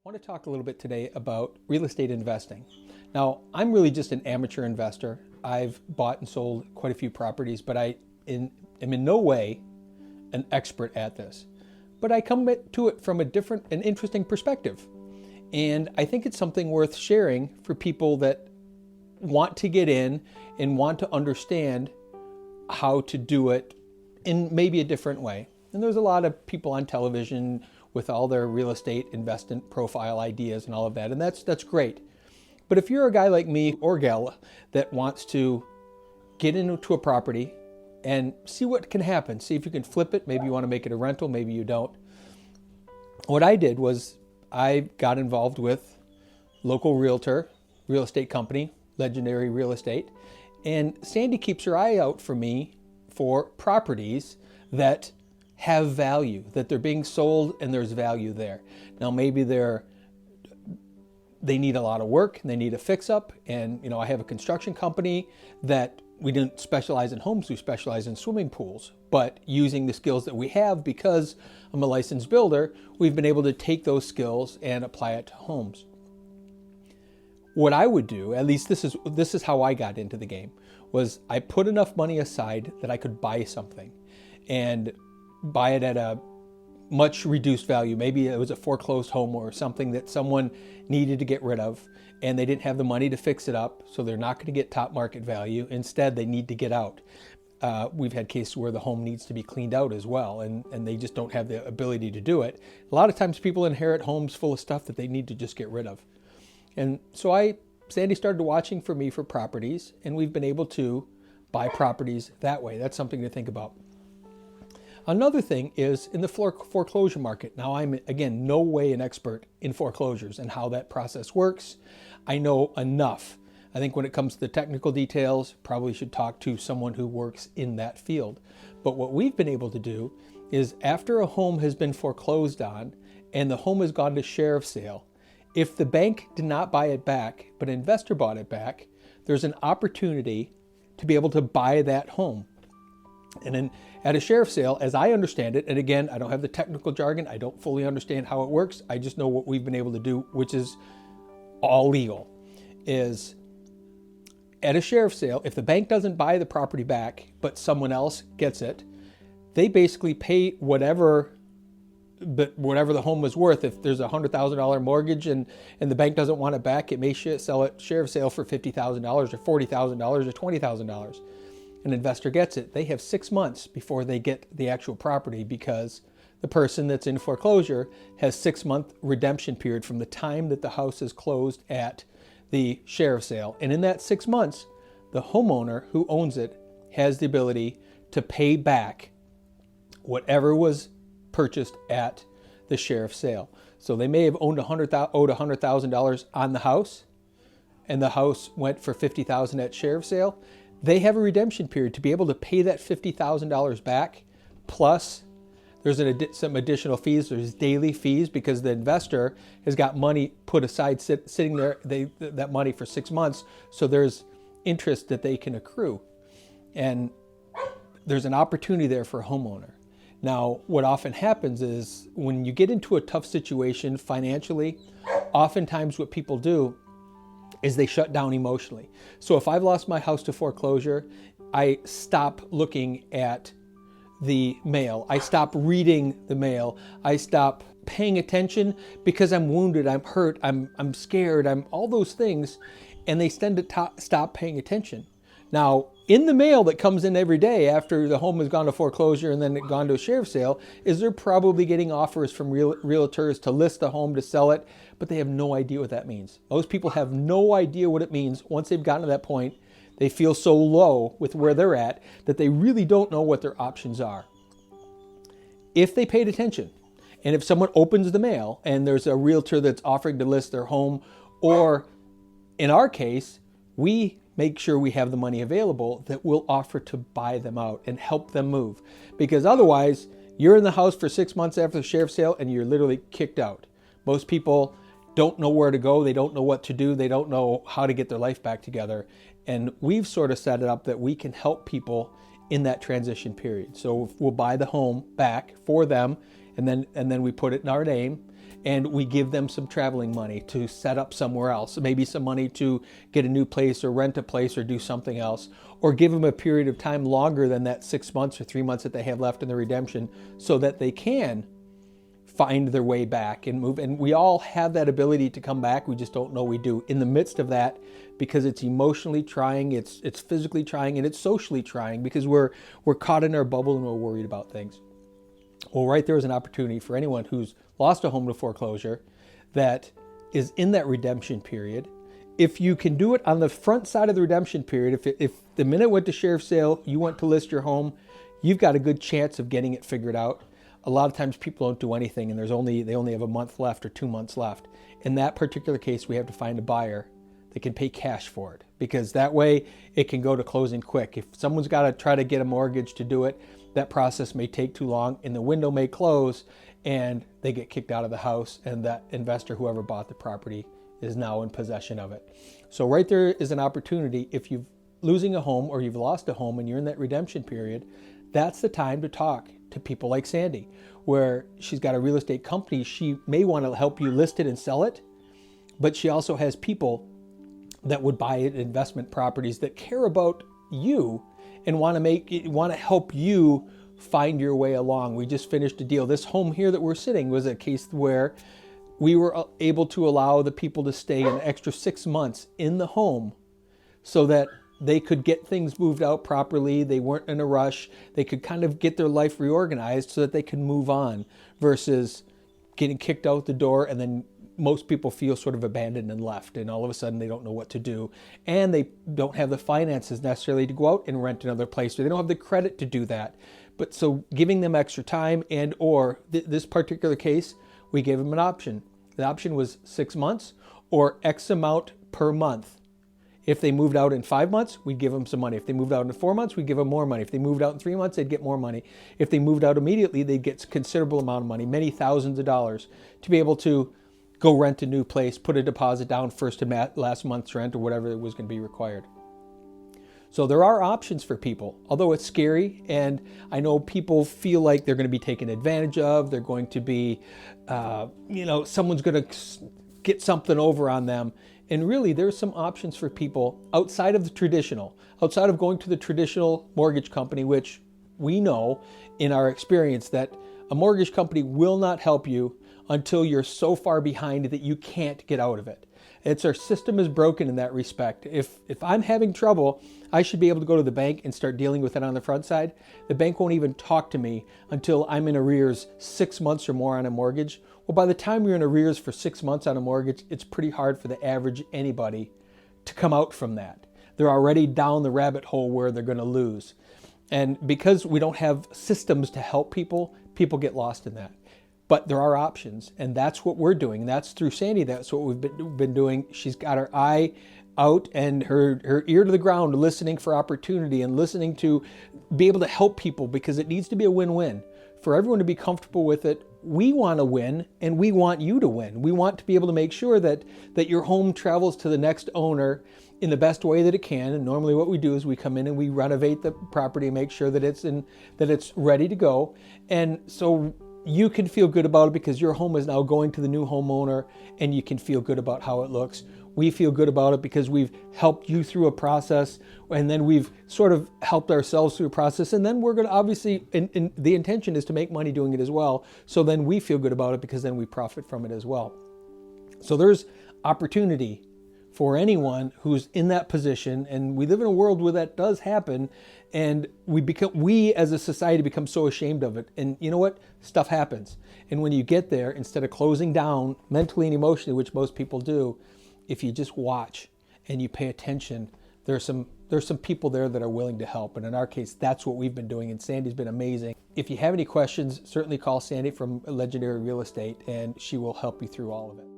want to talk a little bit today about real estate investing. Now, I'm really just an amateur investor. I've bought and sold quite a few properties, but I am in no way an expert at this. But I come to it from a different and interesting perspective. And I think it's something worth sharing for people that want to get in and want to understand how to do it in maybe a different way. And there's a lot of people on television with all their real estate investment profile ideas and all of that, and that's great. But if you're a guy like me or gal that wants to get into a property and see what can happen, see if you can flip it, maybe you want to make it a rental, maybe you don't. What I did was I got involved with local realtor, real estate company, Legendary Real Estate, and Sandy keeps her eye out for me for properties that have value, that they're being sold and there's value there. Now maybe they need a lot of work and they need a fix up, and I have a construction company that we didn't specialize in homes, we specialize in swimming pools, but using the skills that we have because I'm a licensed builder, we've been able to take those skills and apply it to homes. What I would do, at least this is how I got into the game, was I put enough money aside that I could buy something and buy it at a much reduced value. Maybe it was a foreclosed home or something that someone needed to get rid of and they didn't have the money to fix it up, so they're not going to get top market value. Instead, they need to get out. We've had cases where the home needs to be cleaned out as well, and they just don't have the ability to do it. A lot of times people inherit homes full of stuff that they need to just get rid of. And so Sandy started watching for me for properties, and we've been able to buy properties that way. That's something to think about. Another thing is in the foreclosure market. Now, I'm, again, no way an expert in foreclosures and how that process works. I know enough. I think when it comes to the technical details, probably should talk to someone who works in that field. But what we've been able to do is after a home has been foreclosed on and the home has gone to sheriff's sale, if the bank did not buy it back, but an investor bought it back, there's an opportunity to be able to buy that home. And then at a sheriff's sale, as I understand it, and again, I don't have the technical jargon, I don't fully understand how it works, I just know what we've been able to do, which is all legal, is at a sheriff's sale, if the bank doesn't buy the property back, but someone else gets it, they basically pay whatever the home was worth. If there's a $100,000 mortgage and the bank doesn't want it back, it may sell at sheriff's sale for $50,000 or $40,000 or $20,000. An investor gets it. They have 6 months before they get the actual property because the person that's in foreclosure has 6-month redemption period from the time that the house is closed at the sheriff's sale. And in that 6 months, the homeowner who owns it has the ability to pay back whatever was purchased at the sheriff's sale. So they may have owed $100,000 on the house, and the house went for $50,000 at sheriff's sale. They have a redemption period to be able to pay that $50,000 back. Plus, there's some additional fees. There's daily fees because the investor has got money put aside sitting there, that money for 6 months. So there's interest that they can accrue. And there's an opportunity there for a homeowner. Now, what often happens is when you get into a tough situation financially, oftentimes what people do is they shut down emotionally. So if I've lost my house to foreclosure, I stop looking at the mail. I stop reading the mail. I stop paying attention because I'm wounded, I'm hurt, I'm scared, I'm all those things, and they tend to stop paying attention. Now, in the mail that comes in every day after the home has gone to foreclosure and then it gone to a sheriff's sale, is they're probably getting offers from realtors to list the home, to sell it, but they have no idea what that means. Most people have no idea what it means. Once they've gotten to that point, they feel so low with where they're at that they really don't know what their options are. If they paid attention, and if someone opens the mail and there's a realtor that's offering to list their home, or in our case, we make sure we have the money available that we'll offer to buy them out and help them move. Because otherwise, you're in the house for 6 months after the sheriff's sale and you're literally kicked out. Most people don't know where to go. They don't know what to do. They don't know how to get their life back together. And we've sort of set it up that we can help people in that transition period. So we'll buy the home back for them, and then we put it in our name. and we give them some traveling money to set up somewhere else, maybe some money to get a new place or rent a place or do something else, or give them a period of time longer than that 6 months or 3 months that they have left in the redemption so that they can find their way back and move. And we all have that ability to come back. We just don't know we do in the midst of that, because it's emotionally trying, it's physically trying, and it's socially trying, because we're caught in our bubble and we're worried about things. Well, right there is an opportunity for anyone who's lost a home to foreclosure that is in that redemption period. If you can do it on the front side of the redemption period, if the minute it went to sheriff's sale, you went to list your home, you've got a good chance of getting it figured out. A lot of times people don't do anything, and they only have a month left or 2 months left. In that particular case, we have to find a buyer that can pay cash for it, because that way it can go to closing quick. If someone's got to try to get a mortgage to do it, that process may take too long and the window may close and they get kicked out of the house, and that investor, whoever bought the property, is now in possession of it. So right there is an opportunity. If you're losing a home or you've lost a home and you're in that redemption period, that's the time to talk to people like Sandy, where she's got a real estate company. She may want to help you list it and sell it, but she also has people that would buy investment properties that care about you and want to help you find your way along. We just finished a deal. This home here that we're sitting was a case where we were able to allow the people to stay an extra 6 months in the home so that they could get things moved out properly. They weren't in a rush. They could kind of get their life reorganized so that they could move on, versus getting kicked out the door, and then most people feel sort of abandoned and left, and all of a sudden they don't know what to do, and they don't have the finances necessarily to go out and rent another place, or they don't have the credit to do that. But so giving them extra time, and or this particular case, we gave them an option. The option was 6 months or X amount per month. If they moved out in 5 months, we'd give them some money. If they moved out in 4 months, we'd give them more money. If they moved out in 3 months, they'd get more money. If they moved out immediately, they'd get a considerable amount of money, many thousands of dollars, to be able to go rent a new place, put a deposit down, first and last month's rent, or whatever was going to be required. So there are options for people, although it's scary, and I know people feel like they're going to be taken advantage of. They're going to be, someone's going to get something over on them. And really, there's some options for people outside of going to the traditional mortgage company, which we know in our experience that a mortgage company will not help you until you're so far behind that you can't get out of it. Our system is broken in that respect. If I'm having trouble, I should be able to go to the bank and start dealing with it on the front side. The bank won't even talk to me until I'm in arrears 6 months or more on a mortgage. Well, by the time you're in arrears for 6 months on a mortgage, it's pretty hard for the average anybody to come out from that. They're already down the rabbit hole where they're going to lose. And because we don't have systems to help people, people get lost in that. But there are options, and that's what we're doing. That's through Sandy. That's what we've been doing. She's got her eye out and her ear to the ground, listening for opportunity and listening to be able to help people, because it needs to be a win-win. For everyone to be comfortable with it, we want to win, and we want you to win. We want to be able to make sure that your home travels to the next owner in the best way that it can. And normally what we do is we come in and we renovate the property and make sure that it's ready to go. And so you can feel good about it because your home is now going to the new homeowner, and you can feel good about how it looks. We feel good about it because we've helped you through a process, and then we've sort of helped ourselves through a process. And then we're going to obviously, and the intention is to make money doing it as well. So then we feel good about it because then we profit from it as well. So there's opportunity for anyone who's in that position. And we live in a world where that does happen. And we as a society become so ashamed of it. And you know what? Stuff happens. And when you get there, instead of closing down mentally and emotionally, which most people do, if you just watch and you pay attention, there's some people there that are willing to help. And in our case, that's what we've been doing. And Sandy's been amazing. If you have any questions, certainly call Sandy from Legendary Real Estate, and she will help you through all of it.